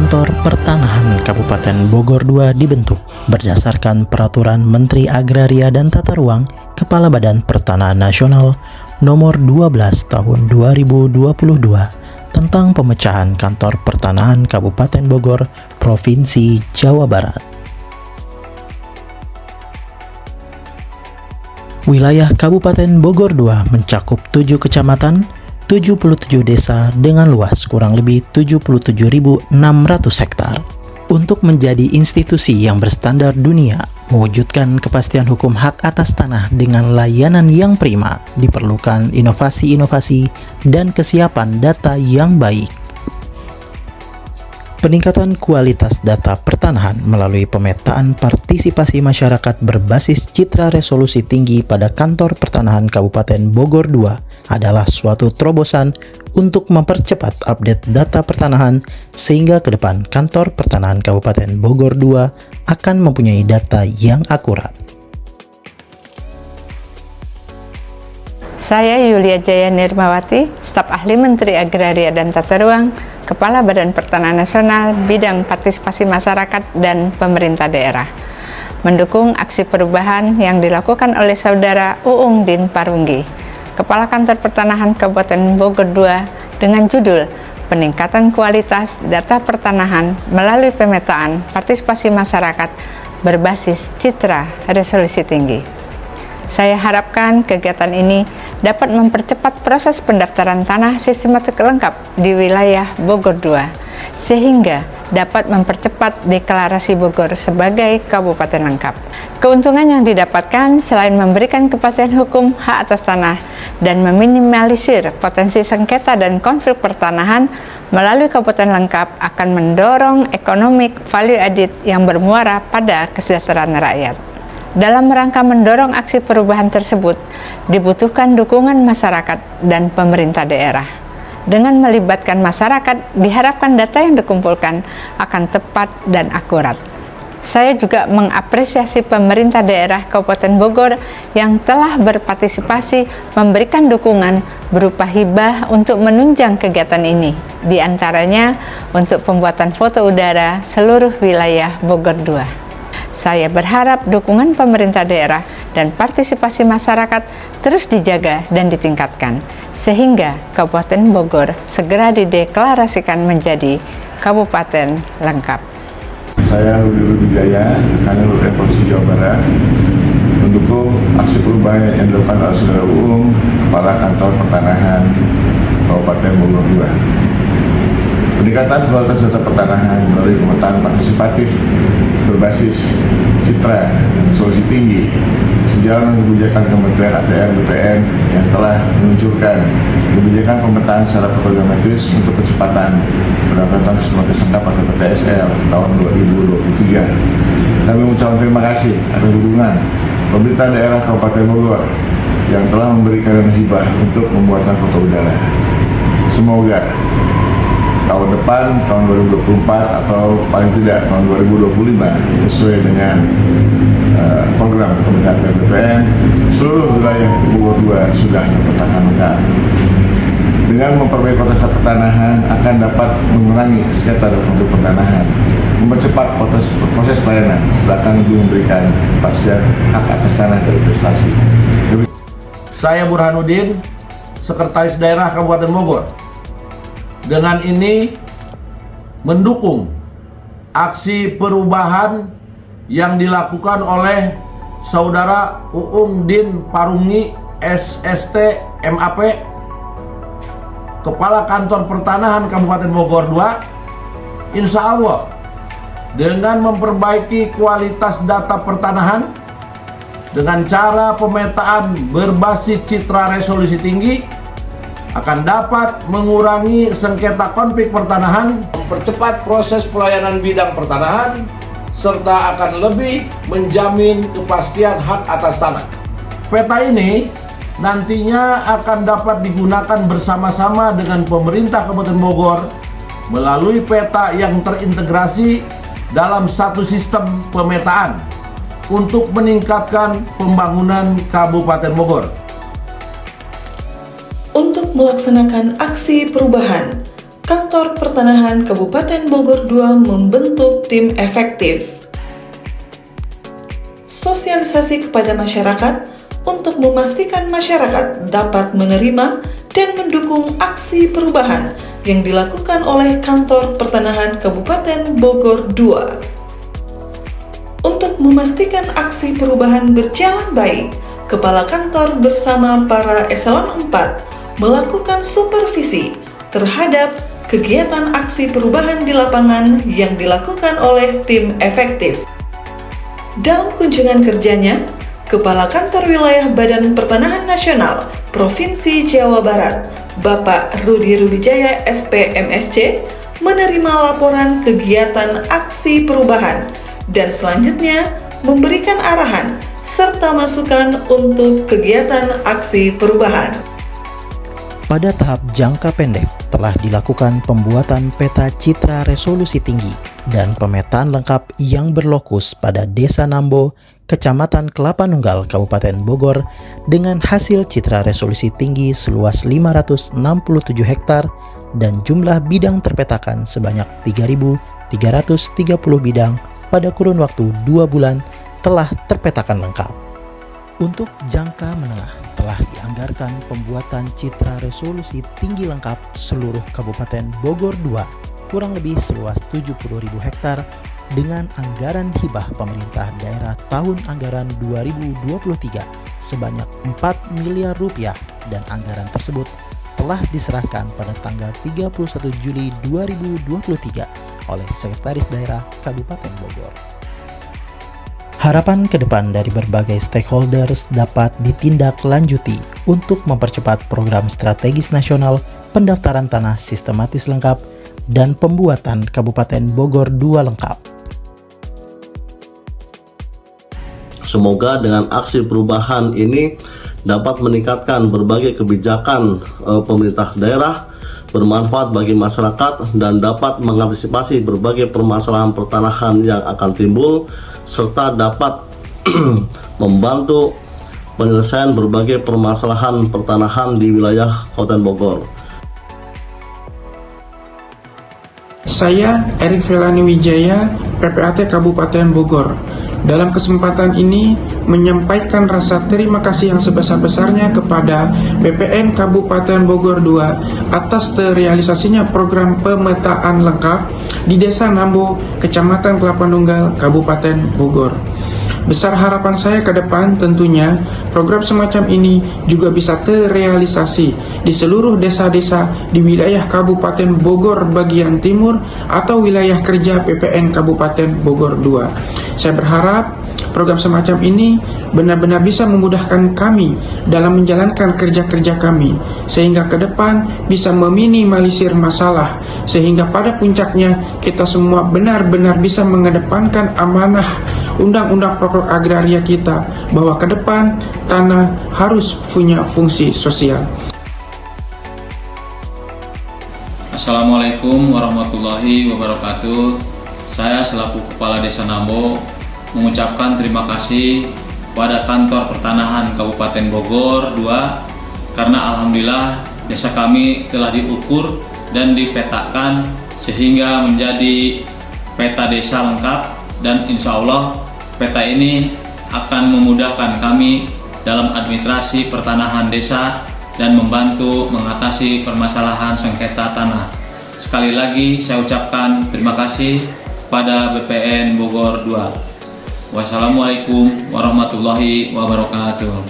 Kantor Pertanahan Kabupaten Bogor II dibentuk berdasarkan Peraturan Menteri Agraria dan Tata Ruang Kepala Badan Pertanahan Nasional Nomor 12 Tahun 2022 tentang pemecahan Kantor Pertanahan Kabupaten Bogor, Provinsi Jawa Barat. Wilayah Kabupaten Bogor II mencakup 7 kecamatan, 77 desa dengan luas kurang lebih 77.600 hektar. Untuk menjadi institusi yang berstandar dunia, mewujudkan kepastian hukum hak atas tanah dengan layanan yang prima, diperlukan inovasi-inovasi dan kesiapan data yang baik. Peningkatan kualitas data pertanahan melalui pemetaan partisipasi masyarakat berbasis citra resolusi tinggi pada Kantor Pertanahan Kabupaten Bogor II adalah suatu terobosan untuk mempercepat update data pertanahan sehingga ke depan Kantor Pertanahan Kabupaten Bogor II akan mempunyai data yang akurat. Saya Yulia Jaya Nirmawati, staf ahli Menteri Agraria dan Tata Ruang, Kepala Badan Pertanahan Nasional Bidang Partisipasi Masyarakat dan Pemerintah Daerah, mendukung aksi perubahan yang dilakukan oleh Saudara Uung Din Parunggi, Kepala Kantor Pertanahan Kabupaten Bogor II dengan judul Peningkatan Kualitas Data Pertanahan melalui Pemetaan Partisipasi Masyarakat berbasis Citra Resolusi Tinggi. Saya harapkan kegiatan ini dapat mempercepat proses pendaftaran tanah sistematik lengkap di wilayah Bogor II, sehingga dapat mempercepat deklarasi Bogor sebagai kabupaten lengkap. Keuntungan yang didapatkan selain memberikan kepastian hukum hak atas tanah dan meminimalisir potensi sengketa dan konflik pertanahan melalui kabupaten lengkap akan mendorong ekonomi value added yang bermuara pada kesejahteraan rakyat. Dalam rangka mendorong aksi perubahan tersebut, dibutuhkan dukungan masyarakat dan pemerintah daerah. Dengan melibatkan masyarakat, diharapkan data yang dikumpulkan akan tepat dan akurat. Saya juga mengapresiasi pemerintah daerah Kabupaten Bogor yang telah berpartisipasi memberikan dukungan berupa hibah untuk menunjang kegiatan ini, di antaranya untuk pembuatan foto udara seluruh wilayah Bogor II. Saya berharap dukungan pemerintah daerah dan partisipasi masyarakat terus dijaga dan ditingkatkan, sehingga Kabupaten Bogor segera dideklarasikan menjadi kabupaten lengkap. Saya Rudi Wijaya, Kanwil Provinsi Jawa Barat, mendukung aksi perubahan yang dilakukan oleh Saudara Uung, Kepala Kantor Pertanahan Kabupaten Bogor II. Peningkatan kualitas data pertanahan melalui pemetaan partisipatif berbasis citra resolusi tinggi sejalan dengan kebijakan Kementerian ATR BPN yang telah meluncurkan kebijakan pemetaan secara programatis untuk percepatan pendaftaran sistematis lengkap atau PTSL tahun 2023. Kami mengucapkan terima kasih atas dukungan pemerintah daerah Kabupaten Bogor yang telah memberikan dana hibah untuk pembuatan foto udara. Semoga tahun depan, tahun 2024 atau paling tidak tahun 2025 sesuai dengan program Kementerian BPN, seluruh wilayah Bogor II sudah terpetakan lengkap. Dengan memperbaiki kualitas pertanahan akan dapat mengurangi sengketa dan konflik pertanahan, mempercepat proses pelayanan, sedangkan lebih memberikan kepastian hak atas tanah dan investasi. Saya Burhanuddin, Sekretaris Daerah Kabupaten Bogor. Dengan ini mendukung aksi perubahan yang dilakukan oleh Saudara Uung Din Parunggi SST MAP, Kepala Kantor Pertanahan Kabupaten Bogor II. Insya Allah dengan memperbaiki kualitas data pertanahan dengan cara pemetaan berbasis citra resolusi tinggi akan dapat mengurangi sengketa konflik pertanahan, mempercepat proses pelayanan bidang pertanahan, serta akan lebih menjamin kepastian hak atas tanah. Peta ini nantinya akan dapat digunakan bersama-sama dengan pemerintah Kabupaten Bogor melalui peta yang terintegrasi dalam satu sistem pemetaan untuk meningkatkan pembangunan Kabupaten Bogor. Untuk melaksanakan aksi perubahan, Kantor Pertanahan Kabupaten Bogor II membentuk tim efektif. Sosialisasi kepada masyarakat untuk memastikan masyarakat dapat menerima dan mendukung aksi perubahan yang dilakukan oleh Kantor Pertanahan Kabupaten Bogor II. Untuk memastikan aksi perubahan berjalan baik, Kepala Kantor bersama para Eselon 4 melakukan supervisi terhadap kegiatan aksi perubahan di lapangan yang dilakukan oleh tim efektif. Dalam kunjungan kerjanya, Kepala Kantor Wilayah Badan Pertanahan Nasional Provinsi Jawa Barat, Bapak Rudi Rubijaya SP.MSc, menerima laporan kegiatan aksi perubahan dan selanjutnya memberikan arahan serta masukan untuk kegiatan aksi perubahan. Pada tahap jangka pendek, telah dilakukan pembuatan peta citra resolusi tinggi dan pemetaan lengkap yang berlokus pada Desa Nambo, Kecamatan Kelapa Nunggal, Kabupaten Bogor, dengan hasil citra resolusi tinggi seluas 567 hektar dan jumlah bidang terpetakan sebanyak 3.330 bidang pada kurun waktu 2 bulan telah terpetakan lengkap. Untuk jangka menengah, telah dianggarkan pembuatan citra resolusi tinggi lengkap seluruh Kabupaten Bogor II kurang lebih seluas 70.000 hektar dengan anggaran hibah pemerintah daerah tahun anggaran 2023 sebanyak 4 miliar rupiah dan anggaran tersebut telah diserahkan pada tanggal 31 Juli 2023 oleh Sekretaris Daerah Kabupaten Bogor. Harapan ke depan dari berbagai stakeholders dapat ditindaklanjuti untuk mempercepat program strategis nasional pendaftaran tanah sistematis lengkap dan pembuatan Kabupaten Bogor II lengkap. Semoga dengan aksi perubahan ini dapat meningkatkan berbagai kebijakan pemerintah daerah, bermanfaat bagi masyarakat dan dapat mengantisipasi berbagai permasalahan pertanahan yang akan timbul serta dapat membantu penyelesaian berbagai permasalahan pertanahan di wilayah Kabupaten Bogor. Saya Erik Felani Wijaya, PPAT Kabupaten Bogor. Dalam kesempatan ini menyampaikan rasa terima kasih yang sebesar-besarnya kepada BPN Kabupaten Bogor II atas terrealisasinya program pemetaan lengkap di Desa Nambo, Kecamatan Kelapa Nunggal, Kabupaten Bogor. Besar harapan saya ke depan tentunya program semacam ini juga bisa terrealisasi di seluruh desa-desa di wilayah Kabupaten Bogor bagian timur atau wilayah kerja PPN Kabupaten Bogor II. Saya berharap program semacam ini benar-benar bisa memudahkan kami dalam menjalankan kerja-kerja kami sehingga ke depan bisa meminimalisir masalah sehingga pada puncaknya kita semua benar-benar bisa mengedepankan amanah Undang-Undang Pokok Agraria kita bahwa ke depan tanah harus punya fungsi sosial. Assalamualaikum warahmatullahi wabarakatuh. Saya selaku Kepala Desa Nambo mengucapkan terima kasih pada Kantor Pertanahan Kabupaten Bogor II karena alhamdulillah desa kami telah diukur dan dipetakan sehingga menjadi peta desa lengkap dan insya Allah peta ini akan memudahkan kami dalam administrasi pertanahan desa dan membantu mengatasi permasalahan sengketa tanah. Sekali lagi saya ucapkan terima kasih pada BPN Bogor II. Wassalamualaikum warahmatullahi wabarakatuh.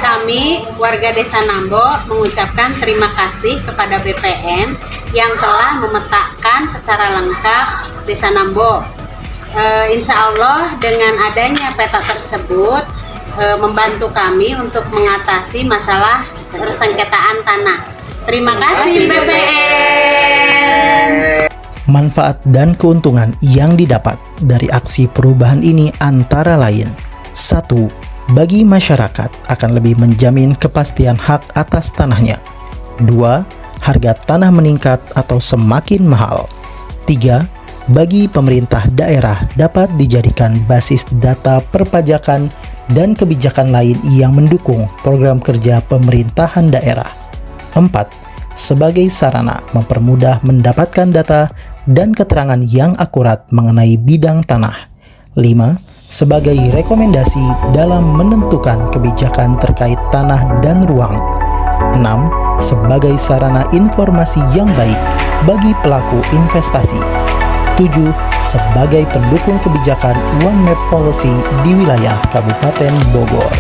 Kami warga Desa Nambo mengucapkan terima kasih kepada BPN yang telah memetakan secara lengkap Desa Nambo. Insya Allah dengan adanya peta tersebut membantu kami untuk mengatasi masalah persengketaan tanah. Terima kasih BPN. Manfaat dan keuntungan yang didapat dari aksi perubahan ini antara lain: 1. Bagi masyarakat akan lebih menjamin kepastian hak atas tanahnya. 2. Harga tanah meningkat atau semakin mahal. 3. Bagi pemerintah daerah dapat dijadikan basis data perpajakan dan kebijakan lain yang mendukung program kerja pemerintahan daerah. 4. Sebagai sarana mempermudah mendapatkan data dan keterangan yang akurat mengenai bidang tanah. 5. Sebagai rekomendasi dalam menentukan kebijakan terkait tanah dan ruang. 6. Sebagai sarana informasi yang baik bagi pelaku investasi. 7. Sebagai pendukung kebijakan One Map Policy di wilayah Kabupaten Bogor.